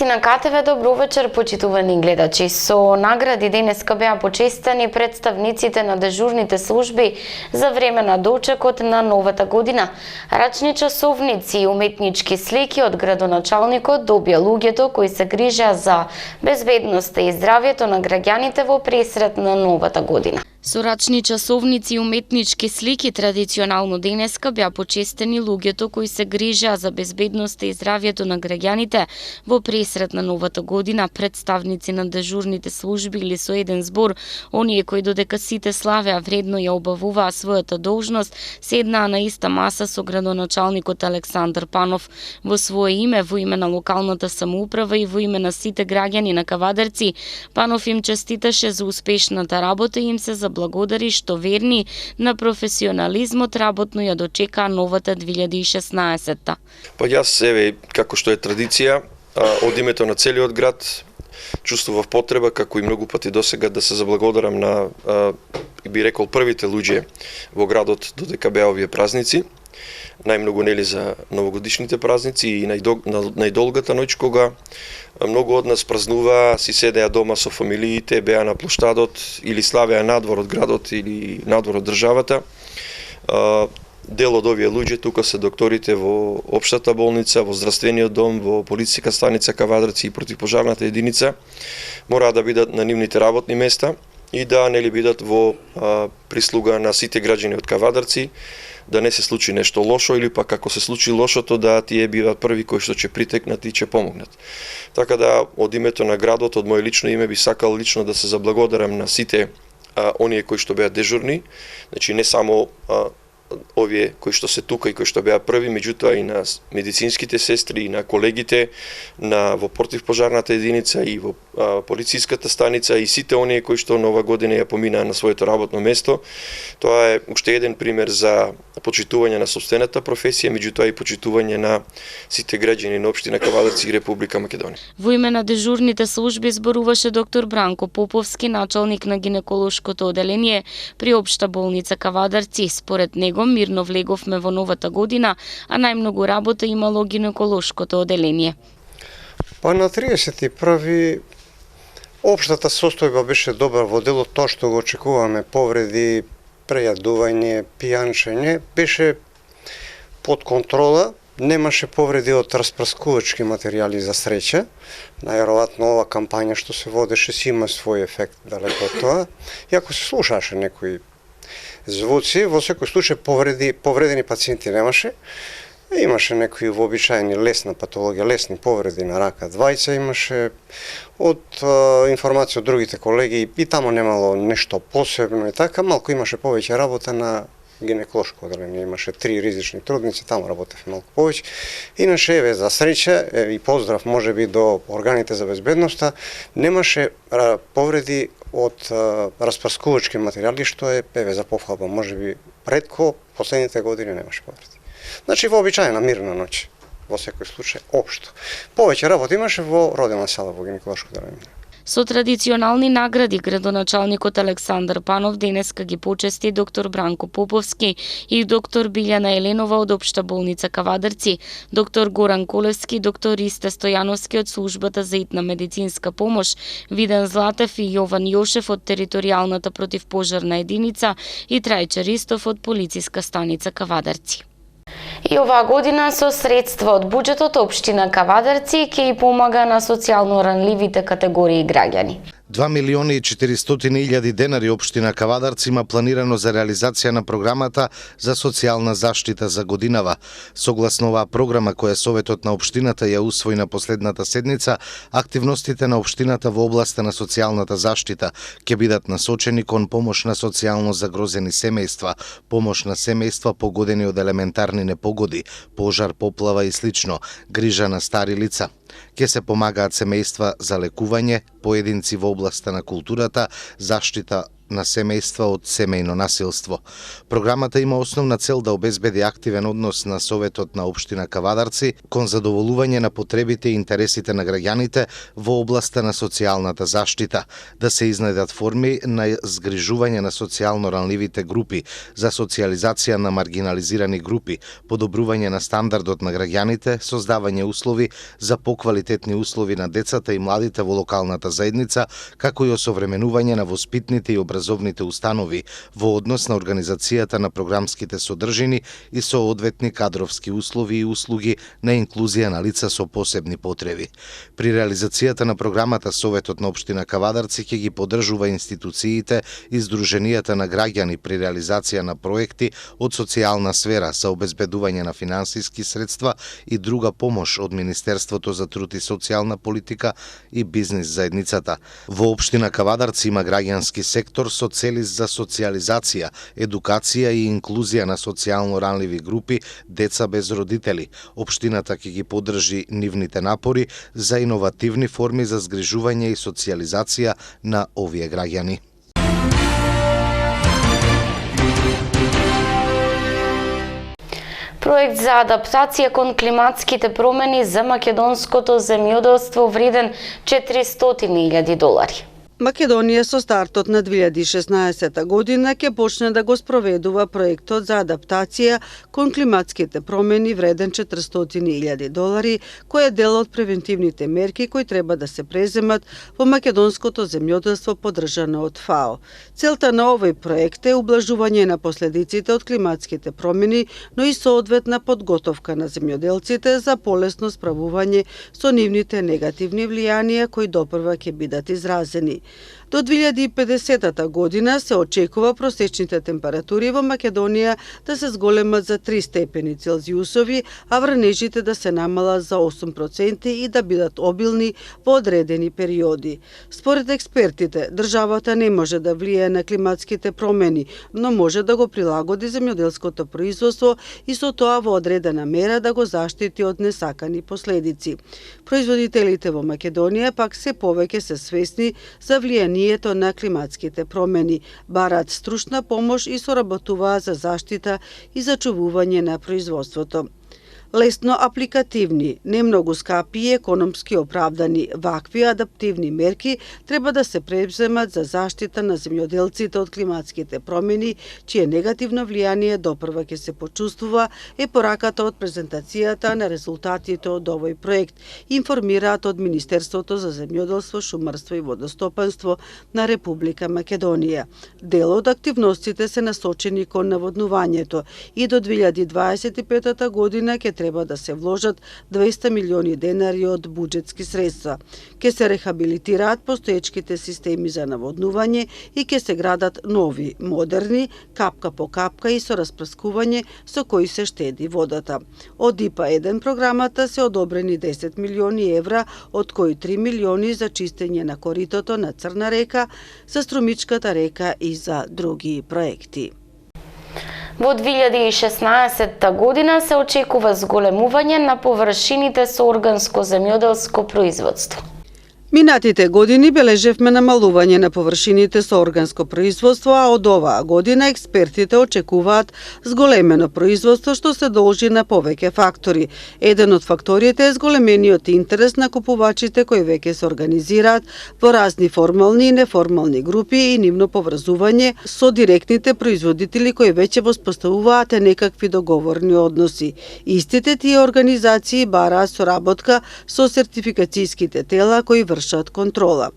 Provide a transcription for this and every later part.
Вести на КТВ, добро вечер, почитувани гледачи. Со награди денеска беа почестени представниците на дежурните служби за време на дочекот на новата година. Рачни часовници и уметнички слики од градоначалникот добија луѓето кои се грижа за безбедноста и здравјето на граѓаните во пресрет на новата година. Со рачни часовници и уметнички слики традиционално денеска беа почестени луѓето кои се грижа за безбедноста и здравјето на граѓаните во пресрет на новата година. Представници на дежурните служби или со еден збор, оние кои додека сите славеа вредно ја обавуваа својата должност, седнаа на иста маса со градоначалникот Александар Панов. Во свое име, во име на локалната самоуправа и во име на сите граѓани на Кавадарци, Панов им честиташе за успешната работа и им се заблагодари што верни на професионализмот работно ја дочекаа новата 2016-та. Па јас, еве, како што е традиција, од името на целиот град, чувствував потреба, како и многу пати досега, да се заблагодарам на, би рекол, првите луѓе во градот додека беа овие празници. Најмногу нели за новогодишните празници и најдолгата ноќ кога многу од нас празнуваа, си седеа дома со фамилиите, беа на плоштадот или славеа надвор од градот или надвор од државата. Дел од овие луѓе тука се докторите во општата болница, во здравствениот дом, во полициска станица Кавадарци и противпожарната единица, мора да бидат на нивните работни места и да нели бидат во прислуга на сите граѓани од Кавадарци, да не се случи нешто лошо или пак ако се случи лошото, да тие биват први кои што ќе притекнат и ќе помогнат. Така да од името на градот, од моје лично име би сакал лично да се заблагодарам на сите оние кои што беа дежурни, значи не само овие кои што се тука и кои што беа први, меѓутоа и на медицинските сестри, и на колегите во противпожарната единица и во полицијската станица и сите оние кои што нова година ја поминаа на своето работно место. Тоа е уште еден пример за почитување на сопствената професија, меѓутоа и почитување на сите граѓани на општина Кавадарци и Република Македонија. Во име на дежурните служби зборуваше доктор Бранко Поповски, началник на гинеколошкото оделение при општа болница Кавадарци. Според него мирно влеговме во новата година, а најмногу работа имало гинеколошкото оделение. Па на 31-ви општата состојба беше добра во делот, тоа што го очекуваме, повреди, прејадување, пијанчење, беше под контрола, немаше повреди од распрскувачки материјали за среќа. Најверојатно ова кампања што се водеше си има свој ефект далеко од тоа. И ако се слушаше некои звуци, во секој случај повредени пациенти немаше. Имаше некои вообичаени лесна патологија, лесни повреди на рака, двајца имаше. Од информација од другите колеги и тамо немало нешто посебно и така, малку имаше повеќе работа на гинеколошко оделение, имаше 3 ризични трудници, тамо работев малку повеќе. Иначе, еве, за среќа и поздрав можеби до органите за безбедноста, немаше повреди од распрскувачки материјали, што е, еве, за пофалба, можеби ретко, последните години немаше повреди. Значи, вообичаена мирна ноќ, во секој случај, општо. Повеќе работа имаше во родена сала, во гинеколошко оделение. Со традиционални награди градоначалникот Александар Панов денеска ги почести доктор Бранко Поповски и доктор Билјана Еленова од општа болница Кавадарци, доктор Горан Колевски, доктор Ристе Стојановски од службата за итна медицинска помош, Виден Златев и Јован Јошев од територијалната противпожарна единица и Трајче Ристов од полициска станица Кавадарци. И оваа година со средства од буџетот општина Кавадарци ќе и помага на социјално ранливите категории граѓани. 2.400.000 денари општина Кавадарци има планирано за реализација на програмата за социјална заштита за годинава. Согласно оваа програма која Советот на општината ја усвои на последната седница, активностите на општината во областа на социјалната заштита ќе бидат насочени кон помош на социјално загрозени семејства, помош на семејства погодени од елементарни непогоди, пожар, поплава и слично, грижа на стари лица. Ќе се помагаат семејства за лекување, поединци во областа на културата, заштита на семејства од семејно насилство. Програмата има основна цел да обезбеди активен однос на Советот на општина Кавадарци кон задоволување на потребите и интересите на граѓаните во областа на социјалната заштита, да се изнајдат форми на згрижување на социјално ранливите групи, за социјализација на маргинализирани групи, подобрување на стандардот на граѓаните, создавање услови за поквалитетни услови на децата и младите во локалната заедница, како и осовременување на воспитните и образовните установи во однос на организацијата на програмските содржини и соодветни кадровски услови и услуги на инклузија на лица со посебни потреби. При реализацијата на програмата Советот на општина Кавадарци ќе ги поддржува институциите и здруженијата на граѓани при реализација на проекти од социјална сфера за обезбедување на финансиски средства и друга помош од Министерството за труд и социјална политика и бизнис заедницата. Во општина Кавадарци има граѓански сектор со цели за социјализација, едукација и инклузија на социјално ранливи групи, деца без родители. Општината ќе ги поддржи нивните напори за иновативни форми за згрижување и социјализација на овие граѓани. Проект за адаптација кон климатските промени за македонското земјоделство вреден $400.000. Македонија со стартот на 2016 година ќе почне да го спроведува проектот за адаптација кон климатските промени вреден $400.000, кој е дел од превентивните мерки кои треба да се преземат во македонското земјоделство поддржано од ФАО. Целта на овој проект е ублажување на последиците од климатските промени, но и соодветна подготовка на земјоделците за полесно справување со нивните негативни влијанија кои допрва ќе бидат изразени. До 2050 година се очекува просечните температури во Македонија да се зголемат за 3 степени Целзиусови, а врнежите да се намалат за 8% и да бидат обилни во одредени периоди. Според експертите, државата не може да влијае на климатските промени, но може да го прилагоди земјоделското производство и со тоа во одредена мера да го заштити од несакани последици. Производителите во Македонија пак се повеќе се свесни за влијанието на климатските промени, бараат стручна помош и соработуваат за заштита и зачувување на производството. Лесно апликативни, не многу скапи и економски оправдани, вакви адаптивни мерки треба да се преземат за заштита на земјоделците од климатските промени, чие негативно влијание допрва ќе се почувствува, е пораката од презентацијата на резултатите од овој проект, информираат од Министерството за земјоделство, шумарство и водостопанство на Република Македонија. Дел од активностите се насочени кон наводнувањето и до 2025 година ќе треба да се вложат 200 милиони денари од буџетски средства. Ке се рехабилитираат постоечките системи за наводнување и ке се градат нови, модерни, капка по капка и со распрскување со кои се штеди водата. Од ИПА-1 програмата се одобрени 10 милиони евра, од кои 3 милиони за чистење на коритото на Црна река, за Струмичката река и за други проекти. Во 2016 година се очекува зголемување на површините со органско земјоделско производство. Минатите години бележевме намалување на површините со органско производство, а од оваа година експертите очекуваат зголемено производство што се должи на повеќе фактори. Еден од факторите е зголемениот интерес на купувачите кои веќе се организираат во разни формални и неформални групи и нивно поврзување со директните производители кои веќе воспоставуваат некакви договорни односи. Истите тие организации бараат соработка со сертификацијските тела кои вршат контрола.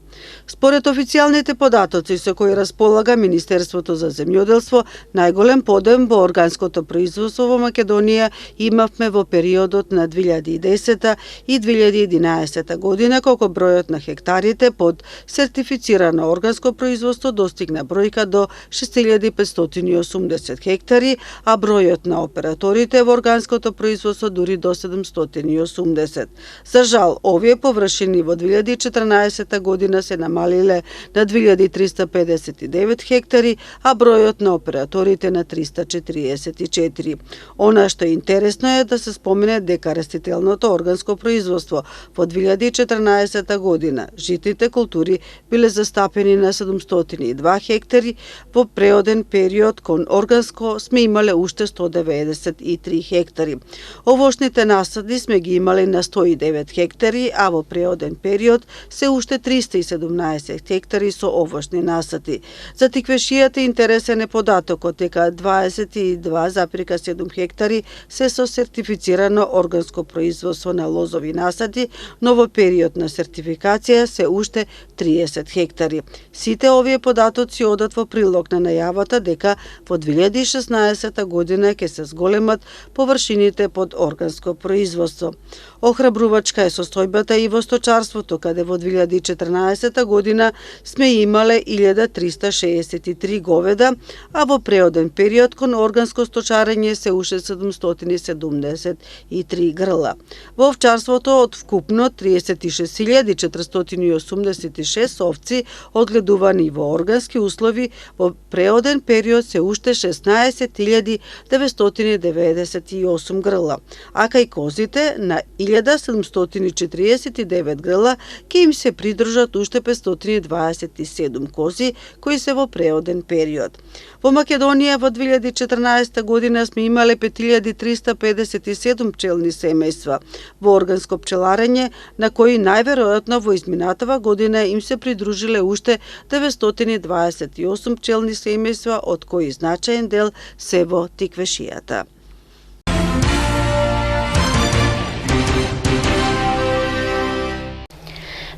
Според официјалните податоци со кои располага Министерството за земјоделство, најголем подем во органското производство во Македонија имавме во периодот на 2010 и 2011 година, кога бројот на хектарите под сертифицирано органско производство достигна бројка до 6580 хектари, а бројот на операторите во органското производство дури до 780. За жал, овие површини во 2014 година се намалиле на 2359 хектари, а бројот на операторите на 344. Она што е интересно е да се спомене дека растителното органско производство во 2014 година житните култури биле застапени на 702 хектари, во преоден период кон органско сме имале уште 193 хектари. Овошните насади сме ги имале на 109 хектари, а во преоден период се уште 317 хектари со овошни насади. За тиквешијата интересен е податокот дека 22,7 хектари се со сертифицирано органско производство на лозови насади, но во период на сертификација се уште 30 хектари. Сите овие податоци одат во прилог на најавата дека во 2016 година ќе се зголемат површините под органско производство. Охрабрувачка е состојбата и во сточарството, каде во 2014 година сме имале 1363 говеда, а во преоден период кон органско сточарење се уште 773 грла. Во овчарството од вкупно 36.486 овци одгледувани во органски услови, во преоден период се уште 16.998 грла, а кај козите на 1749 грла ќе им се придружат уште 527 кози кои се во преоден период. Во Македонија во 2014 година сме имале 5357 пчелни семејства во органско пчеларење, на кои најверојатно во изминатава година им се придружиле уште 928 пчелни семејства, од кои значаен дел се во тиквешијата.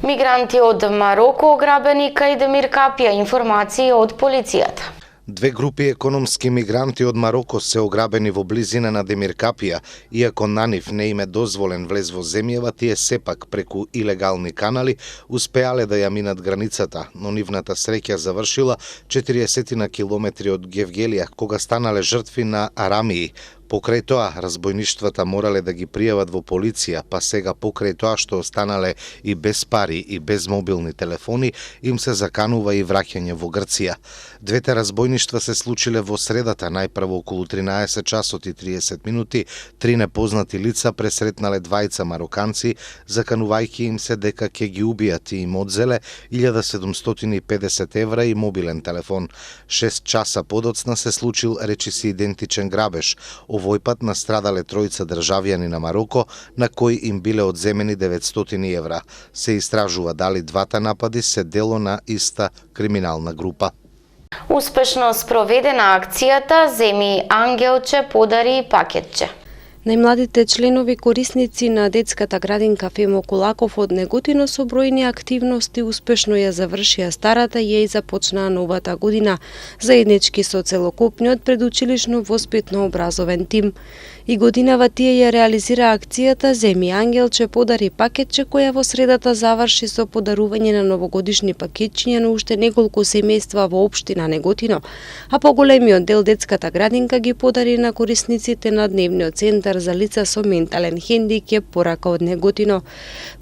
Мигранти од Мароко ограбени кај Демир Капија, информации од полицијата. Две групи економски мигранти од Мароко се ограбени во близина на Демир Капија, иако на нив не им е дозволен влез во земјава, тие сепак преку илегални канали успеале да ја минат границата, но нивната среќа завршила 40 на километри од Гевгелија, кога станале жртви на арамии. Покрај тоа, разбојништвата морале да ги пријават во полиција, па сега покрај тоа што останале и без пари и без мобилни телефони, им се заканува и враќање во Грција. Двете разбојништва се случиле во средата, најпрво околу 13 часот и 30 минути, три непознати лица пресретнале двајца мароканци, заканувајќи им се дека ќе ги убијат и им одзеле 1750 евра и мобилен телефон. 6 часа подоцна се случил речиси идентичен грабеж. Овој пат настрадале тројца државјани на Мароко, на кои им биле одземени 900 евра. Се истражува дали двата напади се дело на иста криминална група. Успешно спроведена акцијата Земи ангелче, подари пакетче. Најмладите членови корисници на детската градинка Фемо Кулаков од Неготино со бројни активности успешно ја завршија старата и ја започнаа новата година, заеднички со целокупниот предучилишно воспитно образовен тим. И годинава тие ја реализира акцијата Земи ангелче, подари пакетче, која во средата заврши со подарување на новогодишни пакетчиња на уште неколку семејства во општина Неготино, а поголемиот дел детската градинка ги подари на корисниците на дневниот центар за лица со ментален хендикеп Порака од Неготино.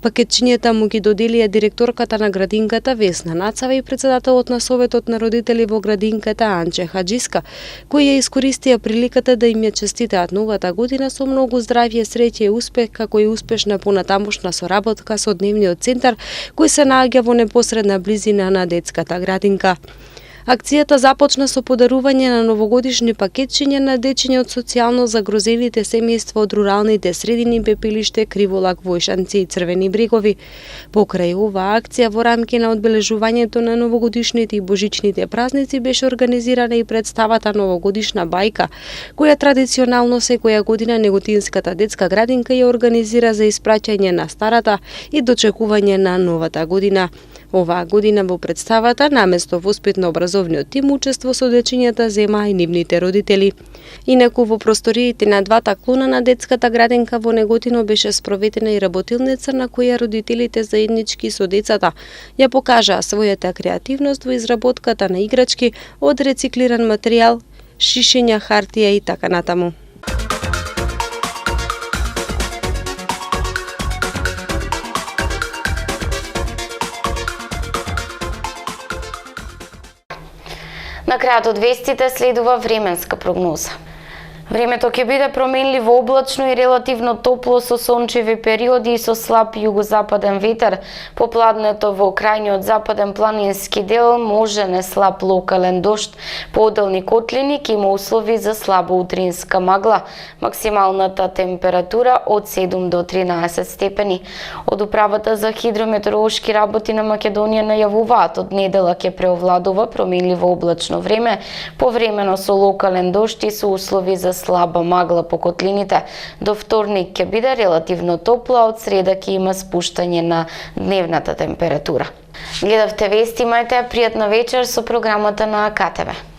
Пакетчињата му ги доделија директорката на градинката Весна Нацава и председателот на Советот на родители во градинката Анче Хаджиска, кои ја искористија приликата да им ја честитаат новата година со многу здравје, среќа и успех, како и успешна понатамошна соработка со дневниот центар кој се наоѓа во непосредна близина на детската градинка. Акцијата започна со подарување на новогодишни пакетчиња на дечиња од социјално загрозените семејства од руралните средини Пепелиште, Криволак, Војшанци и Црвени брегови. Покрај оваа акција во рамки на одбележувањето на новогодишните и божичните празници беше организирана и представата Новогодишна бајка, која традиционално секоја година Неготинската детска градинка ја организира за испраќање на старата и дочекување на новата година. Оваа година во представата наместо воспитно образовниот тим учество со дечињата Зема и нивните родители. Инаку во просториите на двата клуна на детската градинка во Неготино беше спроведена и работилница на која родителите заеднички со децата ја покажаа својата креативност во изработката на играчки од рециклиран материјал, шишења, хартија и така натаму. На крајот од вестите следува временска прогноза. Времето ќе биде променливо облачно и релативно топло со сончеви периоди и со слаб југозападен ветер. Попладнето во крајниот западен планински дел може не слаб локален дожд. По одделни котлини ќе има услови за слаба утринска магла. Максималната температура од 7 до 13 степени. Од управата за хидрометеоролошки работи на Македонија најавуваат од недела ќе преовладува променливо облачно време, повремено со локален дожд и со услови за слаба магла по котлините. До вторник ќе биде релативно топло, а од среда ќе има спуштање на дневната температура. Гледавте вести, имајте пријатна вечер со програмата на КТВ.